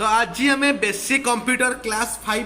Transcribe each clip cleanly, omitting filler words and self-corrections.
तो आज आम basic computer class 5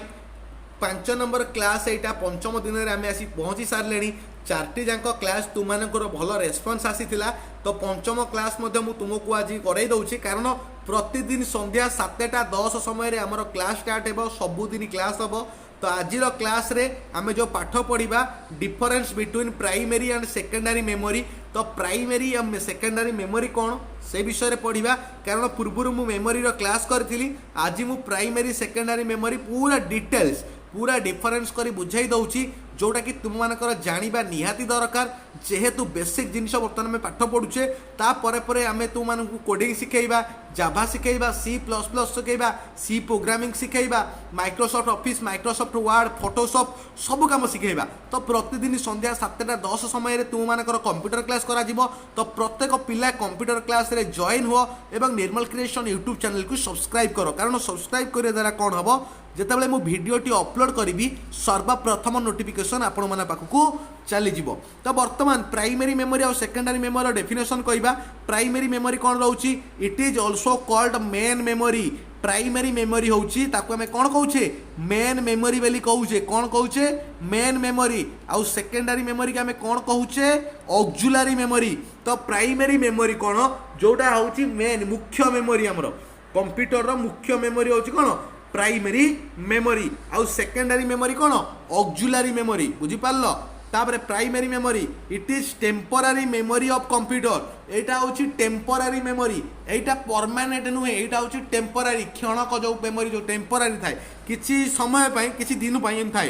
5 number class एटा पंचम दिन में आम आसी पहुँची सारे चार्टी जाक क्लास तुम भल रेस्पन्स आसीथिला। तो पंचम क्लास तुमको आज कराई दौची कारण प्रतिदिन संध्या 7:10 समय आमर क्लास स्टार्ट हो सबुदिन क्लास हम। तो आज क्लास रे आम जो पाठ पढ़ा difference between primary and secondary memory. तो प्राइमरी एंड सेकेंडरी मेमोरी कौन से विषय पढ़ा कारण पूर्व मु मेमोरी क्लास करी। आज मु प्राइमरी सेकेंडरी मेमोरी पूरा डिटेल्स पूरा डिफरेन्स कर बुझाई दौची जोटा कि तुम मानकर जानिबा निहाती दरकार जेहेतु बेसिक जिनिस बर्तमान में पाठ पढ़ुचे। तापर आम तुम मानक कोडिंग शिखेबा जाभा शिखेबा C++ शिखेबा सी प्रोग्रामिंग शिखेबा Microsoft Office Microsoft Word Photoshop सब काम शिखेबा। तो प्रतिदिन संध्या 7:10 समय तुम मानकर कंप्यूटर क्लास करा जिवो। तो प्रत्येक पिला कंप्यूटर क्लास रे जॉइन हो एवं निर्मल क्रिएशन यूट्यूब चैनल को सब्सक्राइब करो कारण सब्सक्राइब करने द्वारा कौन हम जितेबाला मु भिडियोटी अपलोड करी सर्वप्रथम नोटिफिकेशन आपण मन पाखक चली जिवो। तो बर्तमान प्राइमरी मेमोरी और सेकेंडरी मेमोरी डेफिनेशन कहबा। प्राइमरी मेमोरी कौन रोची it is also called main memory. Primary memory होची ताको हमें कौन कहूचे मेन मेमोरी बेली कहूचे कौन कहूचे मेन मेमोरी। आउ सेकेंडरी मेमोरी के हमें कौन कहूचे ऑक्सिलरी मेमोरी। तो प्राइमरी मेमोरी कौन जोटा होची मेन मुख्य मेमोरी हमरो कंप्यूटर रो मुख्य मेमोरी होची कौन प्राइमरी मेमोरी। आउ सेकेंडरी मेमोरी कौन ऑक्सिलरी मेमोरी बुझी पारलो। तापर primary memory it is temporary memory of computer. एटा होची टेम्पोरारी मेमोरी एटा परमानेंट नुहे एटा होची टेम्पोरारी क्षणक जो मेमोरी जो टेम्पोरारी थाए किछि समय पई किछि दिन पई एम थाए।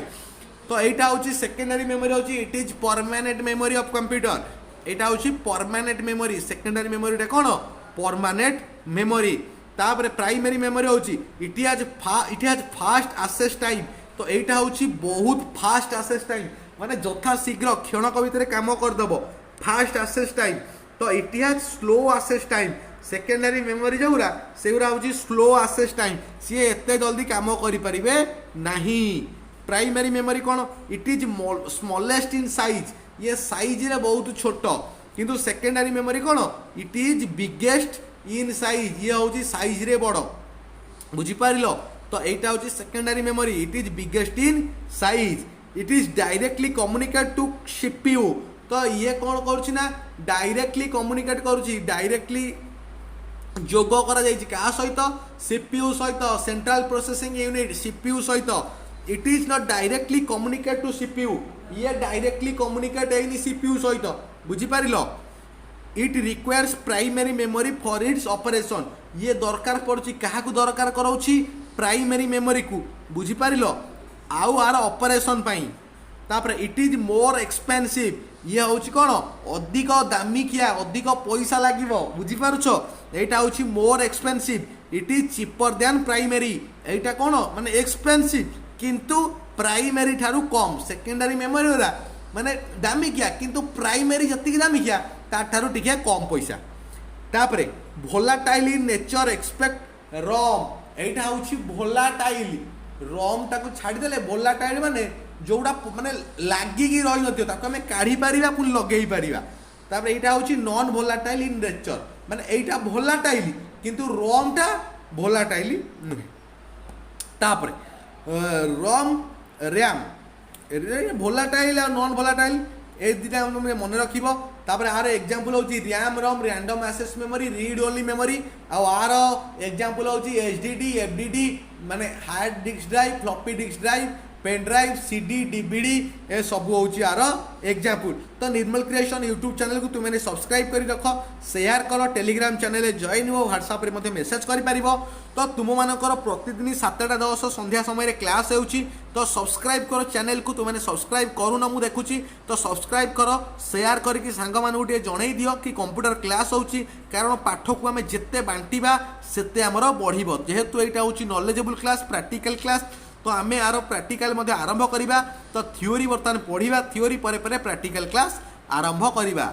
तो एटा होची सेकेंडरी मेमोरी होची it is permanent memory of computer. एटा होची परमानेंट मेमोरी सेकेंडरी मेमोरी टा कोन परमानेंट मेमोरी। तापर प्राइमरी मेमोरी होची it has fast access time. तो एटा होची बहुत फास्ट एक्सेस टाइम माने यथा शीघ्र क्षणक भितर काम करदेव फास्ट एक्सेस टाइम। तो it has slow access time. Secondary memory जोरा सेगुरा होची स्लो एक्सेस टाइम सी एते जल्दी काम करि परिबे नाही। प्राइमरी मेमोरी कौन it is smallest in size ये साइज रे बहुत छोट किंतु सेकेंडरी मेमोरी कौन it is biggest in size ये हूँ साइज रे बड़ बुझीपार। तो यहाँ हूँ secondary memory it is biggest in size it is directly communicate to CPU. तो ये कौन करुँच डायरेक्टली कम्युनिकेट करुँची डायरेक्टली जोग करा क्या सहित सीपीयू सहित सेंट्रल प्रोसेसिंग यूनिट सीपीयू सहित। It is not directly communicate to CPU ये डायरेक्टली कम्युनिकेट है सीपीयू सहित बुझीपार। It requires primary memory for its operation ये दरकार पड़ुची क्या दरकार कराउची प्राइमरी मेमोरी को बुझीपार आउ आर ऑपरेशन पाई। तापर इट इज मोर एक्सपेंसिव ये हूँ कौन अधिक दामिकिया अधिक पैसा लगे बुझीपारुछ। यहाँ हूँ more expensive it is cheaper then primary यहाँ कौन माने एक्सपेंसिव किंतु प्राइमरी ठारू कम। सेकेंडरी मेमोरी वाला माने दामिकिया किंतु प्राइमरी जति दामिकिया ताठारू टिके कम पैसा। तापरे volatile in nature expect ROM यहाँ हूँ भोलाटाइल रॉम टाको छाड़देले भोलाटाइल माने जोड़ा माने लागिकी रही नथियो ताको हमें काढ़ी पारिबा पुन लगेई पारिबा। तापर एटा होची नॉन भोलाटाइल इन नेचर माने एटा भोलाटाइल किंतु रॉम टा भोलाटाइल नुहे। तापर रॉम रैम भोलाटाइल और नॉन भोलाटाइल ए दुटा मन रखिबो। तापर आर एग्जांपल होची RAM ROM random access memory read only memory आर एग्जांपल होची एचडीडी एफडीडी माने hard disk drive floppy disk drive pen drive CD DVD ए सब होची आर एग्जांपल। तो निर्मल क्रिएशन यूट्यूब चैनल को तुमने सब्सक्राइब कर रख शेयर कर टेलीग्राम चैनल जॉइन हो व्हाट्सएप रे मते मेसेज कर पारिबो। तो तुम मानकर प्रतिदिन 7:10 संध्या समय क्लास होची। तो सब्सक्राइब करो चैनल को तुमने सब्सक्राइब करू ना मु देखुची। तो सब्सक्राइब करो शेयर करके सांग मानू टे जणई दियो कि कंप्यूटर क्लास होची कारण पाठ को आम जिते बांटिबा सेते हमर बढ़िबो जेहेतु एटा होची नॉलेजेबल क्लास प्रैक्टिकल क्लास। तो आम यार प्रैक्टिकल आरंभ करवा। तो थ्योरी बर्तमान पढ़ा थ्योरी पर प्रैक्टिकल क्लास आरंभ करवा।